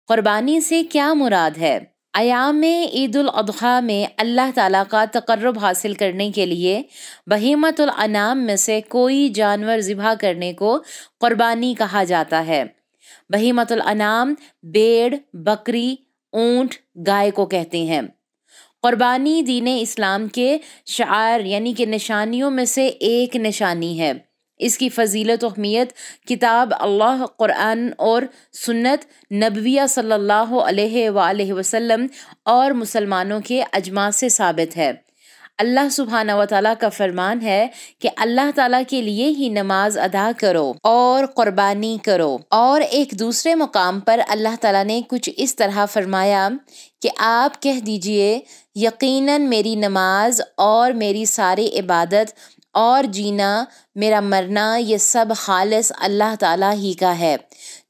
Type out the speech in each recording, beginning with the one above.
قربانی سے کیا مراد ہے؟ ایام عید الاضحیٰ میں اللہ تعالیٰ کا تقرب حاصل کرنے کے لیے بہیمۃ الانعام میں سے کوئی جانور ذبح کرنے کو قربانی کہا جاتا ہے۔ بہیمۃ الانعام بھیڑ، بکری، اونٹ، گائے کو کہتے ہیں۔ قربانی دین اسلام کے شعائر یعنی کہ نشانیوں میں سے ایک نشانی ہے۔ اس کی فضیلت و اہمیت کتاب اللہ، قرآن اور سنت نبویہ صلی اللہ علیہ وآلہ وسلم اور مسلمانوں کے اجماع سے ثابت ہے۔ اللہ سبحانہ و تعالیٰ کا فرمان ہے کہ اللہ تعالیٰ کے لیے ہی نماز ادا کرو اور قربانی کرو۔ اور ایک دوسرے مقام پر اللہ تعالیٰ نے کچھ اس طرح فرمایا کہ آپ کہہ دیجئے یقیناً میری نماز اور میری ساری عبادت اور جینا، میرا مرنا، یہ سب خالص اللہ تعالیٰ ہی کا ہے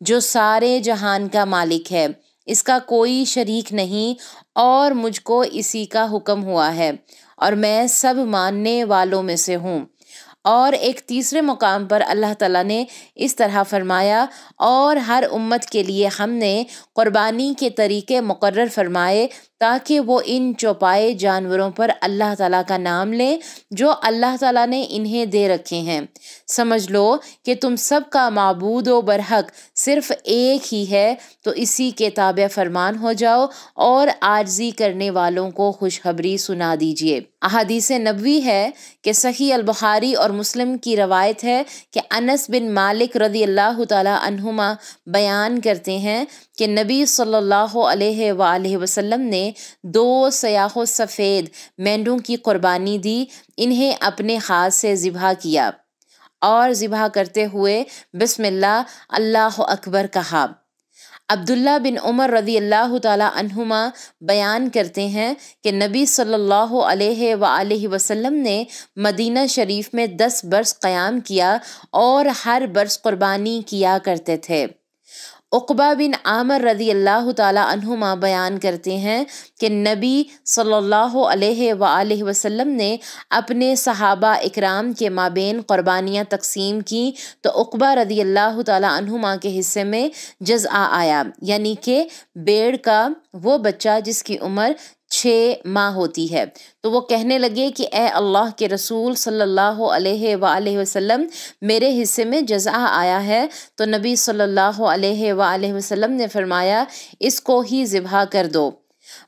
جو سارے جہان کا مالک ہے، اس کا کوئی شریک نہیں، اور مجھ کو اسی کا حکم ہوا ہے اور میں سب ماننے والوں میں سے ہوں۔ اور ایک تیسرے مقام پر اللہ تعالیٰ نے اس طرح فرمایا، اور ہر امت کے لیے ہم نے قربانی کے طریقے مقرر فرمائے تاکہ وہ ان چوپائے جانوروں پر اللہ تعالیٰ کا نام لیں جو اللہ تعالیٰ نے انہیں دے رکھے ہیں۔ سمجھ لو کہ تم سب کا معبود و برحق صرف ایک ہی ہے، تو اسی کے تابع فرمان ہو جاؤ اور عاجزی کرنے والوں کو خوشخبری سنا دیجیے۔ احادیث نبوی ہے کہ صحیح البخاری اور مسلم کی روایت ہے کہ انس بن مالک رضی اللہ تعالی عنہما بیان کرتے ہیں کہ نبی صلی اللہ علیہ وآلہ وسلم نے 2 سیاہ و سفید مینڈوں کی قربانی دی، انہیں اپنے ہاتھ سے ذبح کیا اور ذبح کرتے ہوئے بسم اللہ اللہ اکبر کہا۔ عبداللہ بن عمر رضی اللہ تعالی عنہما بیان کرتے ہیں کہ نبی صلی اللہ علیہ وآلہ وسلم نے مدینہ شریف میں 10 برس قیام کیا اور ہر برس قربانی کیا کرتے تھے۔ عقبہ بن عامر رضی اللہ تعالی عنہما بیان کرتے ہیں کہ نبی صلی اللہ علیہ وآلہ وسلم نے اپنے صحابہ اکرام کے مابین قربانیاں تقسیم کی تو عقبہ رضی اللہ تعالی عنہما کے حصے میں جزع آیا، یعنی کہ بھیڑ کا وہ بچہ جس کی عمر 6 ماہ ہوتی ہے۔ تو وہ کہنے لگے کہ اے اللہ کے رسول صلی اللہ علیہ وآلہ وسلم، میرے حصے میں جزع آیا ہے۔ تو نبی صلی اللہ علیہ وآلہ وسلم نے فرمایا اس کو ہی ذبح کر دو۔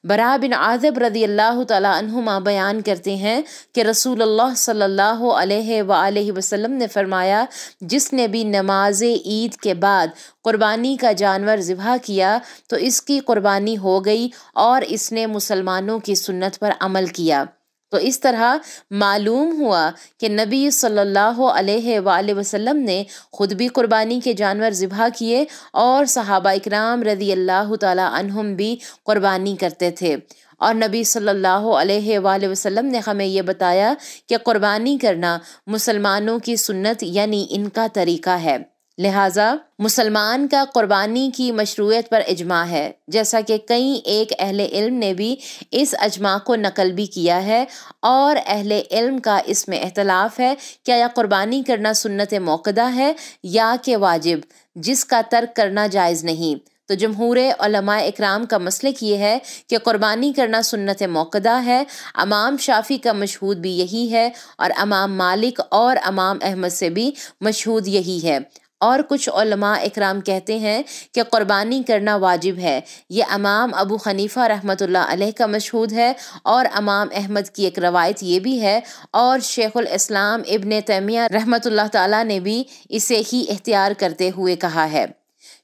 براء بن عازب رضی اللہ تعالی عنہما بیان کرتے ہیں کہ رسول اللہ صلی اللہ علیہ وآلہ وسلم نے فرمایا جس نے بھی نماز عید کے بعد قربانی کا جانور ذبح کیا تو اس کی قربانی ہو گئی اور اس نے مسلمانوں کی سنت پر عمل کیا۔ تو اس طرح معلوم ہوا کہ نبی صلی اللہ علیہ وآلہ وسلم نے خود بھی قربانی کے جانور ذبح کیے اور صحابہ اکرام رضی اللہ تعالی عنہم بھی قربانی کرتے تھے، اور نبی صلی اللہ علیہ وآلہ وسلم نے ہمیں یہ بتایا کہ قربانی کرنا مسلمانوں کی سنت یعنی ان کا طریقہ ہے۔ لہٰذا مسلمان کا قربانی کی مشروعیت پر اجماع ہے، جیسا کہ کئی ایک اہل علم نے بھی اس اجماع کو نقل بھی کیا ہے، اور اہل علم کا اس میں اختلاف ہے کہ آیا قربانی کرنا سنت موقدہ ہے یا کہ واجب جس کا ترک کرنا جائز نہیں۔ تو جمہور علماء اکرام کا مسلک یہ ہے کہ قربانی کرنا سنت موقدہ ہے۔ امام شافعی کا مشہود بھی یہی ہے، اور امام مالک اور امام احمد سے بھی مشہود یہی ہے، اور کچھ علماء اکرام کہتے ہیں کہ قربانی کرنا واجب ہے۔ یہ امام ابو حنیفہ رحمۃ اللہ علیہ کا مشہود ہے، اور امام احمد کی ایک روایت یہ بھی ہے، اور شیخ الاسلام ابن تیمیہ رحمۃ اللہ تعالیٰ نے بھی اسے ہی اختیار کرتے ہوئے کہا ہے۔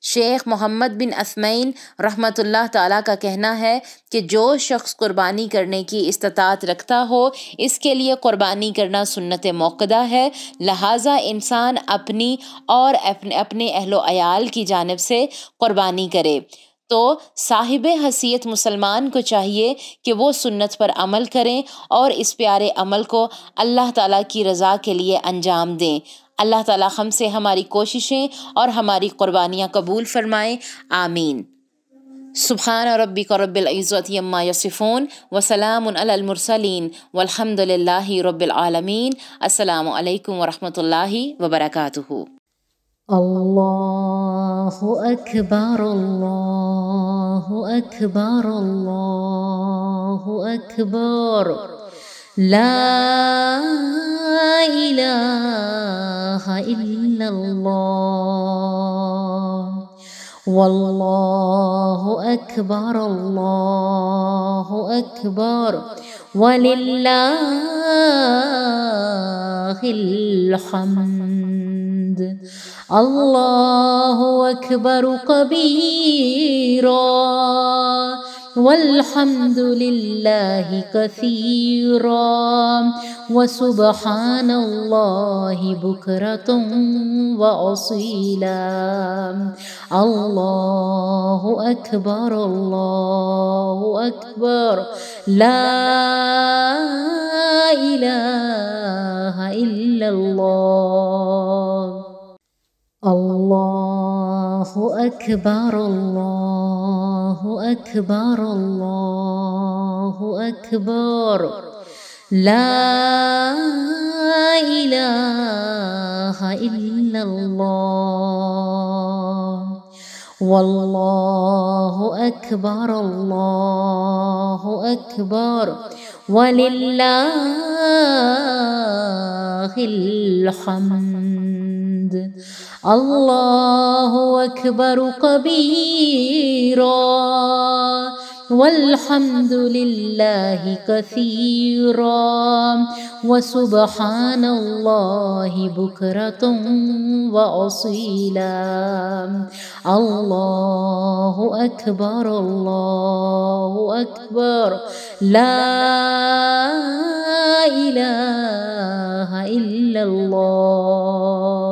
شیخ محمد بن اسمعین رحمۃ اللہ تعالیٰ کا کہنا ہے کہ جو شخص قربانی کرنے کی استطاعت رکھتا ہو اس کے لیے قربانی کرنا سنت موقدہ ہے، لہٰذا انسان اپنی اور اپنے اہل و عیال کی جانب سے قربانی کرے۔ تو صاحب حیثیت مسلمان کو چاہیے کہ وہ سنت پر عمل کریں اور اس پیارے عمل کو اللہ تعالیٰ کی رضا کے لیے انجام دیں۔ اللہ تعالیٰ ہم سے ہماری کوششیں اور ہماری قربانیاں قبول فرمائیں، آمین۔ سبحان ربک رب العزت عما یصفون وسلام علی المرسلین والحمد للہ رب العالمین۔ السلام علیکم ورحمۃ اللہ وبرکاتہ۔ اللہ اکبر اللہ أكبر الله أكبر لا إله إلا الله والله أكبر الله أكبر ولله الحمد الله أكبر كبيرا والحمد لله كثيرا وسبحان الله بكرة وأصيلا الله أكبر الله أكبر لا إله إلا الله الله أكبر الله أكبر الله أكبر لا إله إلا الله والله أكبر الله أكبر ولله الحمد الله أكبر كبيرا والحمد لله كثيرا وسبحان الله بكرة وأصيلا الله أكبر الله أكبر لا إله إلا الله